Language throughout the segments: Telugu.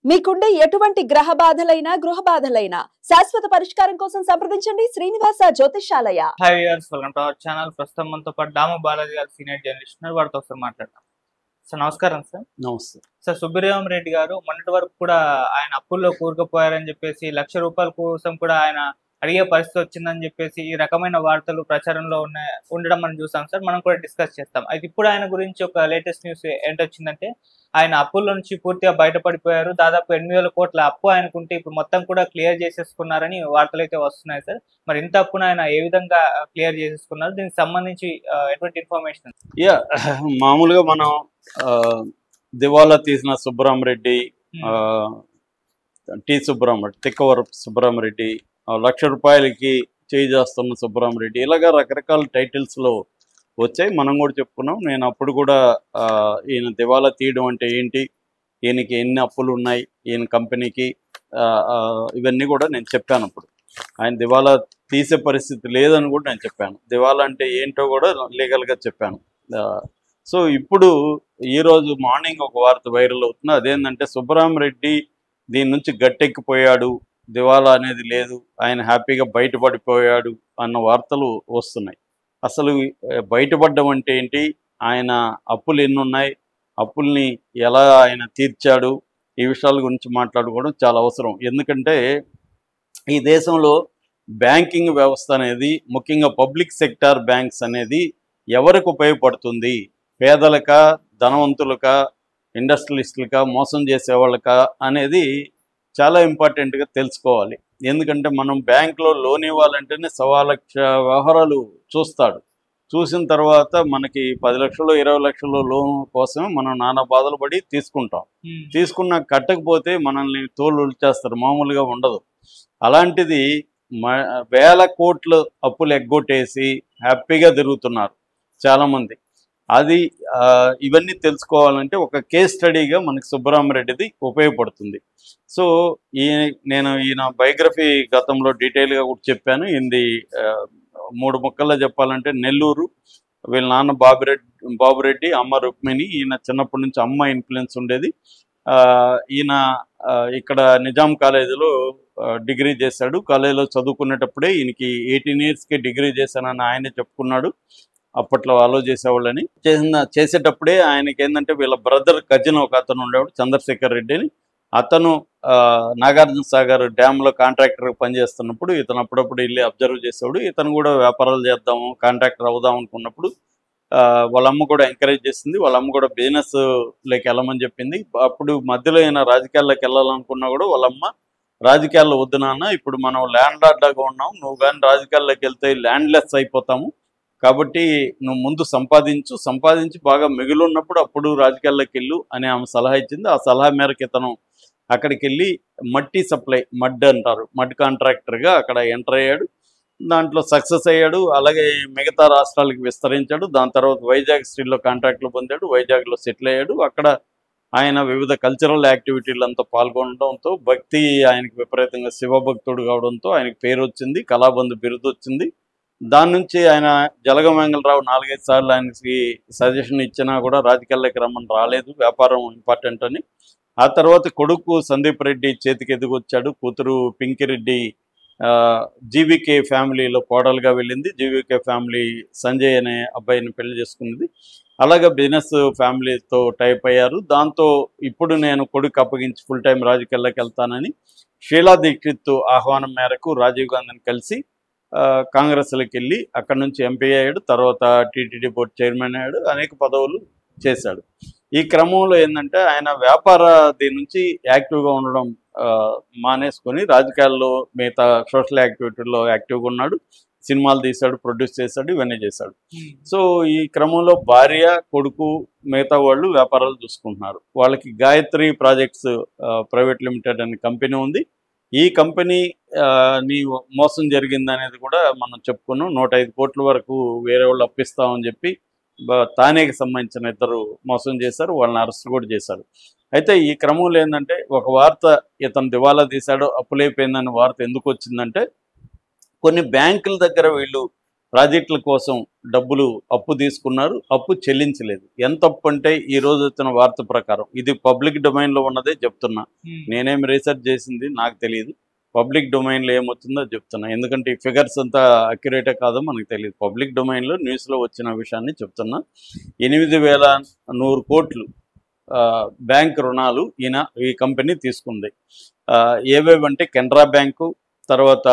మీకుండే ఎటువంటి గ్రహ బాధలైనా గృహ బాధలైనా శాశ్వత పరిష్కారం కోసం సంప్రదించండి Srinivasa Jyotishalaya. Hi viewers, welcome to our channel. ప్రస్తుతం మనతో పాటు దాము బాలాజీ గారు సీనియర్ జర్నలిస్ట్ ఉన్నారు. వారితో ఒకసారి మాట్లాడతాం. సార్ నమస్కారం. సార్ నమస్తే సార్, సుబ్బిరామ రెడ్డి గారు మొన్నటి వరకు కూడా ఆయన అప్పుల్లో కూరుకుపోయారని చెప్పేసి ₹1,00,000 కోసం కూడా ఆయన అడిగే పరిస్థితి వచ్చిందని చెప్పేసి ఈ రకమైన వార్తలు ప్రచారంలో ఉండడం మనం చూసాం. సార్, మనం కూడా డిస్కస్ చేస్తాం. అయితే ఇప్పుడు ఆయన గురించి ఒక లేటెస్ట్ న్యూస్ ఏంటొచ్చిందంటే ఆయన అప్పుల నుంచి పూర్తిగా బయటపడిపోయారు. దాదాపు 8,000 కోట్ల అప్పు ఆయనకుంటే ఇప్పుడు మొత్తం కూడా క్లియర్ చేసేసుకున్నారని వార్తలు అయితే వస్తున్నాయి. సార్, మరి ఇంత అప్పును ఆయన ఏ విధంగా క్లియర్ చేసేసుకున్నారు? దీనికి సంబంధించి ఎటువంటి ఇన్ఫర్మేషన్? మామూలుగా మనం దివాలా తీసిన సుబ్బరామరెడ్డి, తిక్కవరపు సుబ్బరామరెడ్డి, ₹1,00,000 చేయి చేస్తున్న సుబ్బరామరెడ్డి, ఇలాగా రకరకాల టైటిల్స్లో వచ్చాయి. మనం కూడా చెప్పుకున్నాం. నేను అప్పుడు కూడా ఈయన దివాలా తీయడం అంటే ఏంటి, ఈయనకి ఎన్ని అప్పులు ఉన్నాయి, ఈయన కంపెనీకి, ఇవన్నీ కూడా నేను చెప్పాను. అప్పుడు ఆయన దివాలా తీసే పరిస్థితి లేదని కూడా నేను చెప్పాను. దివాలా అంటే ఏంటో కూడా లీగల్గా చెప్పాను. సో ఇప్పుడు ఈరోజు మార్నింగ్ ఒక వార్త వైరల్ అవుతుంది. అదేంటంటే సుబ్బరామరెడ్డి దీని నుంచి గట్టెక్కిపోయాడు, దివాలా అనేది లేదు, ఆయన హ్యాపీగా బయటపడిపోయాడు అన్న వార్తలు వస్తున్నాయి. అసలు బయటపడడం అంటే ఏంటి, ఆయన అప్పులు ఎన్ని ఉన్నాయి, అప్పుల్ని ఎలా ఆయన తీర్చాడు, ఈ విషయాల గురించి మాట్లాడుకోవడం చాలా అవసరం. ఎందుకంటే ఈ దేశంలో బ్యాంకింగ్ వ్యవస్థ అనేది, ముఖ్యంగా పబ్లిక్ సెక్టార్ బ్యాంక్స్ అనేది ఎవరికి ఉపయోగపడుతుంది, పేదలకా, ధనవంతులకా, ఇండస్ట్రియలిస్టులకా, మోసం చేసేవాళ్ళకా అనేది చాలా ఇంపార్టెంట్గా తెలుసుకోవాలి. ఎందుకంటే మనం బ్యాంకులో లోన్ ఇవ్వాలంటేనే 1,00,000 వ్యవహారాలు చూస్తాడు. చూసిన తర్వాత మనకి 10 లక్షలు 20 లక్షలు లోన్ కోసం మనం నానా బాధలు పడి తీసుకుంటాం. తీసుకున్న కట్టకపోతే మనల్ని తోలు ఉల్చేస్తారు, మామూలుగా ఉండదు. అలాంటిది వేల కోట్లు అప్పులు ఎగ్గొట్టేసి హ్యాపీగా తిరుగుతున్నారు చాలామంది. అది ఇవన్నీ తెలుసుకోవాలంటే ఒక కేస్ స్టడీగా మనకి సుబ్బరామరెడ్డిది ఉపయోగపడుతుంది. సో నేను ఈయన బయోగ్రఫీ గతంలో డీటెయిల్గా కూడా చెప్పాను. ఇది 3 ముక్కల్లో చెప్పాలంటే నెల్లూరు, వీళ్ళ నాన్న బాబురెడ్డి, అమ్మ రుక్మిణి. ఈయన చిన్నప్పటి నుంచి అమ్మ ఇన్ఫ్లుయెన్స్ ఉండేది. ఈయన ఇక్కడ నిజాం కాలేజీలో డిగ్రీ చేశాడు. కాలేజీలో చదువుకునేటప్పుడే ఈయనకి 18 ఇయర్స్కి డిగ్రీ చేశానని ఆయనే చెప్పుకున్నాడు. అప్పట్లో అలో చేసేవాళ్ళని. చేసేటప్పుడే ఆయనకి ఏంటంటే వీళ్ళ బ్రదర్ కజిన్ ఒక అతను ఉండేవాడు, చంద్రశేఖర్ రెడ్డి అని. అతను నాగార్జున సాగర్ డ్యామ్లో కాంట్రాక్టర్గా పనిచేస్తున్నప్పుడు ఇతను అప్పుడప్పుడు వెళ్ళి అబ్జర్వ్ చేసేవాడు. ఇతను కూడా వ్యాపారాలు చేద్దాము, కాంట్రాక్టర్ అవుదాం అనుకున్నప్పుడు వాళ్ళ అమ్మ కూడా ఎంకరేజ్ చేసింది. వాళ్ళ అమ్మ కూడా బిజినెస్లోకి వెళ్ళమని చెప్పింది. అప్పుడు మధ్యలో అయినా రాజకీయాల్లోకి వెళ్ళాలనుకున్నా కూడా వాళ్ళమ్మ రాజకీయాల్లో వద్దు నాన్న, ఇప్పుడు మనం ల్యాండ్ లార్డ్గా ఉన్నాం, నువ్వు కానీ రాజకీయాల్లోకి వెళ్తే ల్యాండ్లెస్ అయిపోతాము, కాబట్టి నువ్వు ముందు సంపాదించి బాగా మిగిలిన్నప్పుడు అప్పుడు రాజకీయాల్లోకి వెళ్ళు అని ఆమె సలహా ఇచ్చింది. ఆ సలహా మేరకు ఇతను అక్కడికి వెళ్ళి మట్టి సప్లై, మడ్ అంటారు, మడ్ కాంట్రాక్టర్గా అక్కడ ఎంటర్ అయ్యాడు. దాంట్లో సక్సెస్ అయ్యాడు. అలాగే మిగతా రాష్ట్రాలకు విస్తరించాడు. దాని తర్వాత వైజాగ్ స్టీల్లో కాంట్రాక్ట్లు పొందాడు. వైజాగ్లో సెటిల్ అయ్యాడు. అక్కడ ఆయన వివిధ కల్చరల్ యాక్టివిటీలంతా పాల్గొనడంతో, భక్తి ఆయనకి విపరీతంగా శివభక్తుడు కావడంతో ఆయనకు పేరు వచ్చింది, కళాబంధు బిరుదు వచ్చింది. దాని నుంచి ఆయన జలగం వెంగళరావు 4-5 సార్లు ఆయనకి సజెషన్ ఇచ్చినా కూడా రాజకీయాల్లోకి రమ్మని రాలేదు, వ్యాపారం ఇంపార్టెంట్ అని. ఆ తర్వాత కొడుకు సందీప్ రెడ్డి చేతికి ఎదిగొచ్చాడు. కూతురు పింకిరెడ్డి జీవీకే ఫ్యామిలీలో కోడలుగా వెళ్ళింది. జీవీకే ఫ్యామిలీ సంజయ్ అనే అబ్బాయిని పెళ్లి చేసుకున్నది. అలాగే బిజినెస్ ఫ్యామిలీతో టైప్ అయ్యారు. దాంతో ఇప్పుడు నేను కొడుకు అప్పగించి ఫుల్ టైం రాజకీయాల్లోకి వెళ్తానని షీలా దీక్షిత్ ఆహ్వానం మేరకు రాజీవ్ గాంధీని కలిసి కాంగ్రెస్లోకి వెళ్ళి అక్కడి నుంచి ఎంపీ అయ్యాడు. తర్వాత టీటీడీ బోర్డు చైర్మన్ అయ్యాడు. అనేక పదవులు చేశాడు. ఈ క్రమంలో ఏంటంటే ఆయన వ్యాపార దీని నుంచి యాక్టివ్గా ఉండడం మానేసుకొని రాజకీయాల్లో మిగతా సోషల్ యాక్టివిటీల్లో యాక్టివ్గా ఉన్నాడు. సినిమాలు తీశాడు, ప్రొడ్యూస్ చేశాడు, ఇవన్నీ చేశాడు. సో ఈ క్రమంలో భార్య, కొడుకు, మిగతా వాళ్ళు వ్యాపారాలు చూసుకుంటున్నారు. వాళ్ళకి గాయత్రి ప్రాజెక్ట్స్ ప్రైవేట్ లిమిటెడ్ అనే కంపెనీ ఉంది. ఈ కంపెనీ నీ మోసం జరిగింది అనేది కూడా మనం చెప్పుకున్నాం. 105 కోట్ల వరకు వేరే వాళ్ళు అప్పిస్తామని చెప్పి తానేకి సంబంధించిన 2 మోసం చేశారు. వాళ్ళని అరెస్ట్ కూడా చేశారు. అయితే ఈ క్రమంలో ఏంటంటే ఒక వార్త, ఇతను దివాలా తీశాడు, అప్పులైపోయిందనే వార్త ఎందుకు వచ్చిందంటే కొన్ని బ్యాంకుల దగ్గర వీళ్ళు ప్రాజెక్టుల కోసం డబ్బులు అప్పు తీసుకున్నారు, అప్పు చెల్లించలేదు. ఎంత అప్పు అంటే ఈరోజు వచ్చిన వార్త ప్రకారం, ఇది పబ్లిక్ డొమైన్లో ఉన్నదే చెప్తున్నా, నేనేం రీసెర్చ్ చేసింది నాకు తెలియదు, పబ్లిక్ డొమైన్లో ఏమవుతుందో చెప్తున్నా. ఎందుకంటే ఈ ఫిగర్స్ అంతా అక్యురేటే కాదో మనకు తెలియదు. పబ్లిక్ డొమైన్లో న్యూస్లో వచ్చిన విషయాన్ని చెప్తున్నా. 8,100 కోట్లు బ్యాంక్ రుణాలు ఈ కంపెనీ తీసుకుంది. ఏవేవంటే కెనరా బ్యాంకు, తర్వాత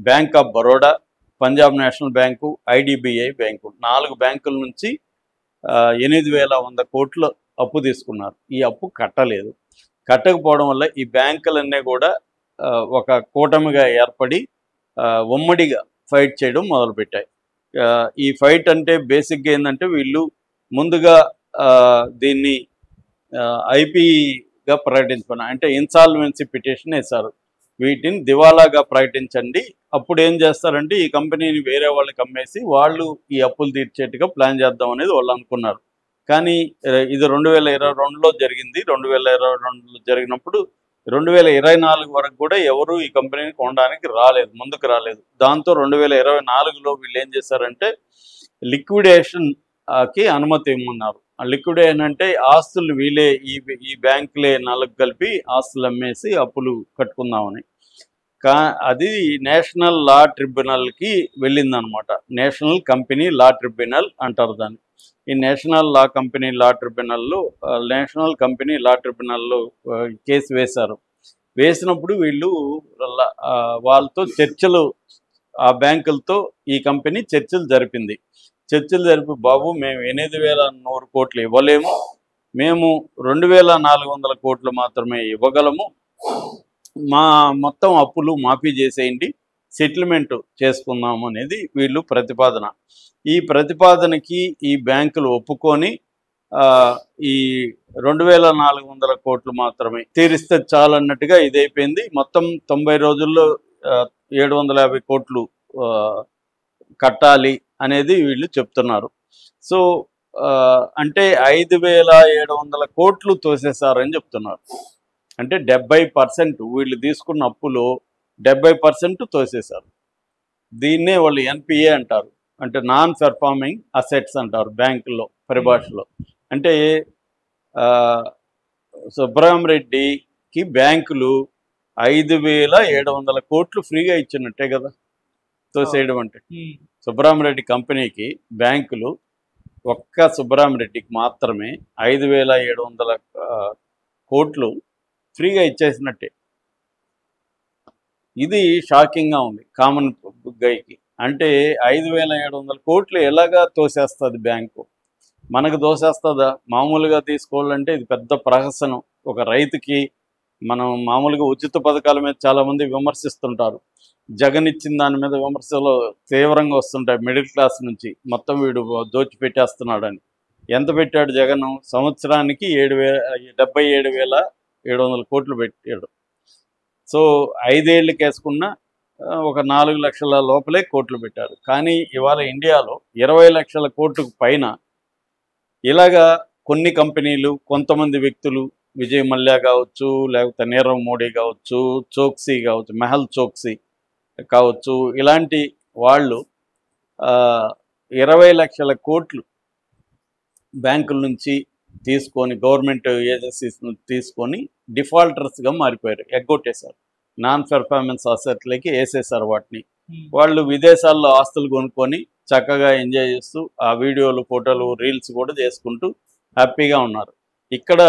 bank of Baroda, Punjab national bank, IDBI bank, 4 బ్యాంకుల నుంచి 8,100 కోట్లు అప్పు తీసుకున్నారు. ఈ అప్పు కట్టలేదు. కట్టకపోవడం వల్ల ఈ బ్యాంకులన్నీ కూడా ఒక కూటమిగా ఏర్పడి ఉమ్మడిగా ఫైట్ చేయడం మొదలుపెట్టాయి. ఈ ఫైట్ అంటే బేసిక్గా ఏంటంటే, వీళ్ళు ముందుగా దీన్ని ఐపీగా ప్రకటించుకున్న, అంటే ఇన్సాల్వెన్సీ పిటిషన్ వేశారు. వీటిని దివాలాగా ప్రకటించండి, అప్పుడు ఏం చేస్తారంటే ఈ కంపెనీని వేరే వాళ్ళకి అమ్మేసి వాళ్ళు ఈ అప్పులు తీర్చేట్టుగా ప్లాన్ చేద్దాం అనేది వాళ్ళు అనుకున్నారు. కానీ ఇది 2022లో జరిగింది. 2022లో జరిగినప్పుడు 2024 వరకు కూడా ఎవరు ఈ కంపెనీని కొనడానికి ముందుకు రాలేదు. దాంతో 2024లో వీళ్ళు ఏం చేశారంటే లిక్విడేషన్కి అనుమతి ఇమ్మన్నారు. లిక్విడేషన్ అంటే ఆస్తులు వీళ్ళే ఈ బ్యాంకులే 4 కలిపి ఆస్తులు అమ్మేసి అప్పులు కట్టుకుందామని. అది నేషనల్ లా ట్రిబ్యునల్కి వెళ్ళిందనమాట. నేషనల్ కంపెనీ లా ట్రిబ్యునల్ అంటారు దాన్ని. ఈ నేషనల్ కంపెనీ లా ట్రిబ్యునల్లో కేసు వేశారు. వేసినప్పుడు వీళ్ళు వాళ్ళతో చర్చలు, ఆ బ్యాంకులతో ఈ కంపెనీ చర్చలు జరిపి, బాబు మేము 8,100 కోట్లు ఇవ్వలేము, మేము 2,400 కోట్లు మాత్రమే ఇవ్వగలము, మా మొత్తం అప్పులు మాఫీ చేసేయండి, సెటిల్మెంట్ చేసుకుందాము అనేది వీళ్ళు ప్రతిపాదన. ఈ ప్రతిపాదనకి ఈ బ్యాంకులు ఒప్పుకొని ఈ 2,400 కోట్లు మాత్రమే తీరిస్తే చాలన్నట్టుగా ఇదైపోయింది. మొత్తం 90 రోజుల్లో 750 కోట్లు కట్టాలి అనేది వీళ్ళు చెప్తున్నారు. సో అంటే 5,700 కోట్లు తోసేశారని చెప్తున్నారు. అంటే 70% వీళ్ళు తీసుకున్న అప్పులో 70% తోసేశారు. దీన్నే వాళ్ళు ఎన్పిఏ అంటారు, అంటే నాన్ పెర్ఫార్మింగ్ అసెట్స్ అంటారు బ్యాంకుల్లో పరిభాషలో. అంటే సుబ్రహ్మరెడ్డికి బ్యాంకులు 5,700 కోట్లు ఫ్రీగా ఇచ్చినట్టే కదా తోసేయడం అంటే. సుబ్రహ్మరెడ్డి కంపెనీకి బ్యాంకులు ఒక్క సుబ్రహ్మరెడ్డికి మాత్రమే 5,700 కోట్లు ఫ్రీగా ఇచ్చేసినట్టే. ఇది షాకింగ్గా ఉంది కామన్ గైకి. అంటే 5,700 కోట్లు ఎలాగా తోసేస్తుంది బ్యాంకు? మనకు దోసేస్తుందా? మామూలుగా తీసుకోవాలంటే ఇది పెద్ద ప్రహసనం. ఒక రైతుకి మనం మామూలుగా ఉచిత పథకాల మీద చాలామంది విమర్శిస్తుంటారు. జగన్ ఇచ్చిన దాని మీద విమర్శలు తీవ్రంగా వస్తుంటాయి మిడిల్ క్లాస్ నుంచి. మొత్తం వీడు దోచిపెట్టేస్తున్నాడని. ఎంత పెట్టాడు జగన్? సంవత్సరానికి 77,700 కోట్లు పెట్టాడు. సో 5 ఏళ్ళకి వేసుకున్న ఒక 4 లక్షల లోపలే కోట్లు పెట్టారు. కానీ ఇవాళ ఇండియాలో 20 లక్షల కోట్లకు పైన ఇలాగా కొన్ని కంపెనీలు, కొంతమంది వ్యక్తులు, విజయ్ మల్యా కావచ్చు, లేకపోతే నీరవ్ మోడీ కావచ్చు, చోక్సీ కావచ్చు, మెహల్ చోక్సీ కావచ్చు, ఇలాంటి వాళ్ళు 20 లక్షల కోట్లు బ్యాంకుల నుంచి తీసుకొని, గవర్నమెంట్ ఏజెన్సీస్ నుంచి తీసుకొని డిఫాల్టర్స్గా మారిపోయారు, ఎగ్గొట్టేశారు. నాన్ పెర్ఫార్మెన్స్ అసెట్లకి వేసేసారు వాటిని. వాళ్ళు విదేశాల్లో ఆస్తులు కొనుక్కొని చక్కగా ఎంజాయ్ చేస్తూ ఆ వీడియోలు, ఫోటోలు, రీల్స్ కూడా చేసుకుంటూ హ్యాపీగా ఉన్నారు. ఇక్కడ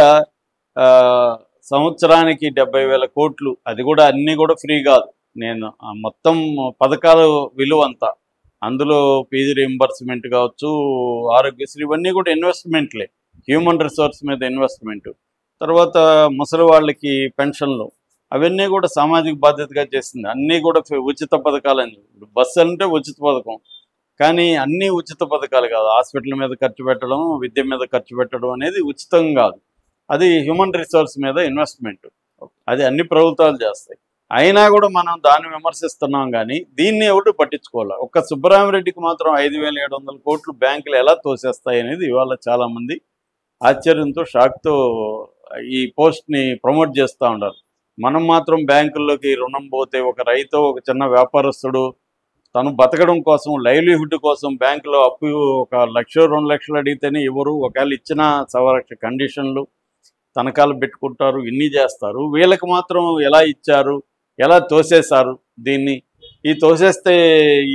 సంవత్సరానికి 70,000 కోట్లు, అది కూడా అన్నీ కూడా ఫ్రీ కాదు. నేను మొత్తం పథకాల విలువ అంతా, అందులో ఫీజు రీంబర్స్మెంట్ కావచ్చు, ఆరోగ్యశ్రీ, ఇవన్నీ కూడా ఇన్వెస్ట్మెంట్లే. హ్యూమన్ రిసోర్స్ మీద ఇన్వెస్ట్మెంట్, తర్వాత ముసలి వాళ్ళకి పెన్షన్లు, అవన్నీ కూడా సామాజిక బాధ్యతగా చేసింది. అన్నీ కూడా ఉచిత పథకాలని. బస్సు అంటే ఉచిత పథకం, కానీ అన్నీ ఉచిత పథకాలు కాదు. హాస్పిటల్ మీద ఖర్చు పెట్టడం, విద్య మీద ఖర్చు పెట్టడం అనేది ఉచితం కాదు. అది హ్యూమన్ రిసోర్స్ మీద ఇన్వెస్ట్మెంట్. అది అన్ని ప్రభుత్వాలు చేస్తాయి. అయినా కూడా మనం దాన్ని విమర్శిస్తున్నాం, కానీ దీన్ని ఎవరు పట్టించుకోవాలి. ఒక్క సుబ్బరామిరెడ్డికి మాత్రం 5,700 కోట్లు బ్యాంకులు ఎలా తోసేస్తాయి అనేది ఇవాళ చాలామంది ఆశ్చర్యంతో, షాక్తో ఈ పోస్ట్ని ప్రమోట్ చేస్తూ ఉంటారు. మనం మాత్రం బ్యాంకుల్లోకి రుణం పోతే, ఒక రైతు, ఒక చిన్న వ్యాపారస్తుడు తను బతకడం కోసం, లైవ్లీహుడ్ కోసం బ్యాంకులో అప్పు 1 లక్ష 2 లక్షలు అడిగితేనే ఎవరు, ఒకవేళ ఇచ్చిన సవరక్ష కండిషన్లు తనఖాలు పెట్టుకుంటారు, ఇన్ని చేస్తారు. వీళ్ళకి మాత్రం ఎలా ఇచ్చారు, ఎలా తోసేశారు దీన్ని? ఈ తోసేస్తే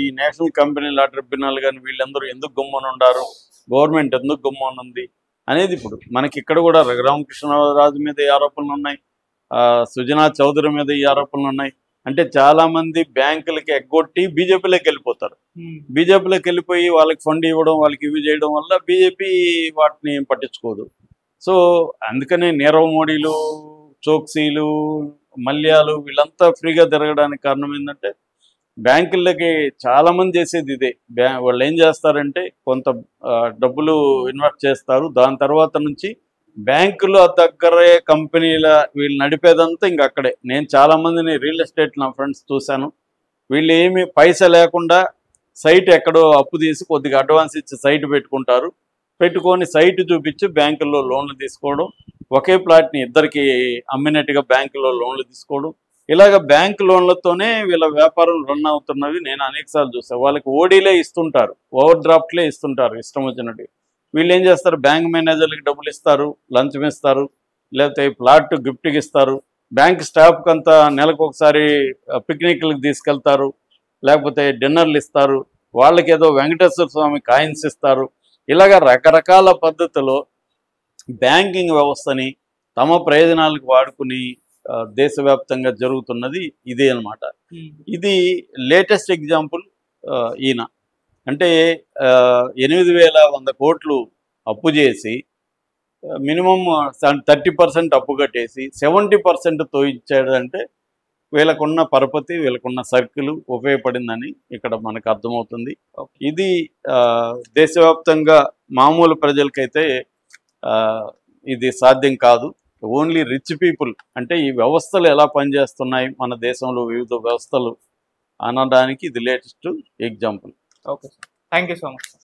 ఈ నేషనల్ కంపెనీ లా ట్రిబ్యునల్ కానీ వీళ్ళందరూ ఎందుకు గమ్మున ఉండారు, గవర్నమెంట్ ఎందుకు గమ్మున ఉంది అనేది ఇప్పుడు మనకి ఇక్కడ కూడా రఘురామకృష్ణరాజు మీద ఈ ఆరోపణలు ఉన్నాయి, సుజనా చౌదరి మీద ఈ ఆరోపణలు ఉన్నాయి. అంటే చాలామంది బ్యాంకులకి ఎగ్గొట్టి బీజేపీలోకి వెళ్ళిపోతారు. బీజేపీలోకి వెళ్ళిపోయి వాళ్ళకి ఫండ్ ఇవ్వడం, వాళ్ళకి ఇవి చేయడం వల్ల బీజేపీ వాటిని పట్టించుకోదు. సో అందుకనే నీరవ్ మోడీలు, చోక్సీలు, మల్యాలు వీళ్ళంతా ఫ్రీగా తిరగడానికి కారణం ఏంటంటే బ్యాంకులకి చాలామంది చేసేది ఇదే. వాళ్ళు ఏం చేస్తారంటే కొంత డబ్బులు ఇన్వెస్ట్ చేస్తారు, దాని తర్వాత నుంచి బ్యాంకుల దగ్గరే కంపెనీల వీళ్ళు నడిపేదంతా ఇంక అక్కడే. నేను చాలామందిని రియల్ ఎస్టేట్ నా ఫ్రెండ్స్ చూశాను. వీళ్ళు ఏమి పైసా లేకుండా సైట్ ఎక్కడో అప్పు తీసి కొద్దిగా అడ్వాన్స్ ఇచ్చి సైట్ పెట్టుకుంటారు, పెట్టుకొని సైట్ చూపించి బ్యాంకుల్లో లోన్లు తీసుకోవడం, ఒకే ప్లాట్ని ఇద్దరికి అమ్మినట్టుగా బ్యాంకులో లోన్లు తీసుకోవడం, ఇలాగ బ్యాంక్ లోన్లతోనే వీళ్ళ వ్యాపారం రన్ అవుతున్నవి నేను అనేకసార్లు చూసాను. వాళ్ళకి ఓడీలే ఇస్తుంటారు, ఓవర్ డ్రాఫ్ట్లే ఇస్తుంటారు ఇష్టం వచ్చినట్టు. వీళ్ళు ఏం చేస్తారు, బ్యాంక్ మేనేజర్లకి డబ్బులు ఇస్తారు, లంచం ఇస్తారు, లేకపోతే ప్లాట్ గిఫ్ట్కి ఇస్తారు, బ్యాంక్ స్టాఫ్కి అంతా నెలకు ఒకసారి పిక్నిక్లకు తీసుకెళ్తారు, లేకపోతే డిన్నర్లు ఇస్తారు, వాళ్ళకి ఏదో వెంకటేశ్వర స్వామి కాయిన్స్ ఇస్తారు. ఇలాగ రకరకాల పద్ధతిలో బ్యాంకింగ్ వ్యవస్థని తమ ప్రయోజనాలకు వాడుకుని దేశవ్యాప్తంగా జరుగుతున్నది ఇదే అన్నమాట. ఇది లేటెస్ట్ ఎగ్జాంపుల్ ఈయన. అంటే 8,100 కోట్లు అప్పు చేసి మినిమం 30% అప్పు కట్టేసి 70% తోయించాడంటే వీళ్ళకున్న పరపతి, వీళ్ళకున్న సర్కిల్ ఉపయోగపడిందని ఇక్కడ మనకు అర్థమవుతుంది. ఇది దేశవ్యాప్తంగా మామూలు ప్రజలకైతే ఇది సాధ్యం కాదు. ఓన్లీ రిచ్ పీపుల్, అంటే ఈ వ్యవస్థలు ఎలా పనిచేస్తున్నాయి మన దేశంలో వివిధ వ్యవస్థలు అనడానికి ఇది latest example. Okay sir, thank you so much.